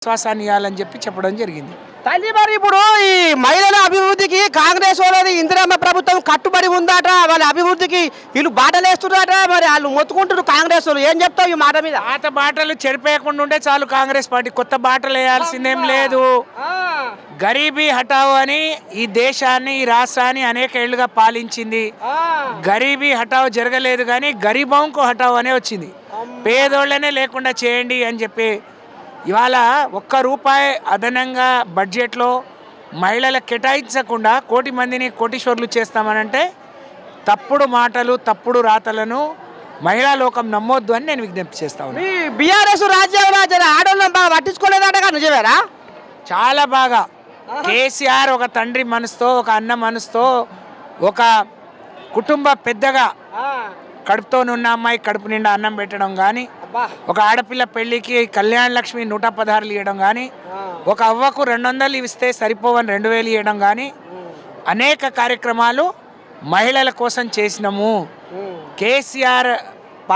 విశ్వాసాన్ని ఇవ్వాలని చెప్పడం జరిగింది. తల్లి మరి ఇప్పుడు ఈ మహిళల అభివృద్ధికి కాంగ్రెస్ వాళ్ళది ఇందిరమ్మ ప్రభుత్వం కట్టుబడి ఉందట. వాళ్ళ అభివృద్ధికి వీళ్ళు బాటలేస్తున్నారట. మరి వాళ్ళు మొత్తుకుంటారు కాంగ్రెస్ వాళ్ళు. ఏం చెప్తావు ఈ మాట మీద? పాత బాటలు చెరిపేయకుండా ఉంటే చాలు కాంగ్రెస్ పార్టీ. కొత్త బాటలు వేయాల్సిందేం లేదు. గరీబీ హటావో అని ఈ దేశాన్ని ఈ రాష్ట్రాన్ని అనేక ఏళ్లుగా పాలించింది. గరీబీ హటావో జరగలేదు కానీ గరీబాంకు హటావో అనే వచ్చింది. పేదోళ్ళనే లేకుండా చేయండి అని చెప్పి ఇవాళ ₹1 అదనంగా బడ్జెట్లో మహిళలకు కేటాయించకుండా 1 కోటి మందిని కోటీశ్వర్లు చేస్తామనంటే తప్పుడు మాటలు తప్పుడు రాతలను మహిళా లోకం నమ్మొద్దు అని నేను విజ్ఞప్తి చేస్తా ఉన్నాను. బీఆర్ఎస్ రాజ్యాంగంలో ఆడవాళ్ళని బాగా పట్టించుకోలేదట. నిజమేనా? చాలా బాగా కేసీఆర్ ఒక తండ్రి మనసుతో ఒక అన్న మనసుతో ఒక కుటుంబ పెద్దగా కడుపుతో ఉన్న అమ్మాయి కడుపు నిండా అన్నం పెట్టడం కానీ, ఒక ఆడపిల్ల పెళ్లికి కళ్యాణ లక్ష్మి 116 ఇవ్వడం కానీ, ఒక అవ్వకు 200 ఇస్తే సరిపోవని 2000 ఇవ్వడం కానీ అనేక కార్యక్రమాలు మహిళల కోసం చేసినాము. కేసీఆర్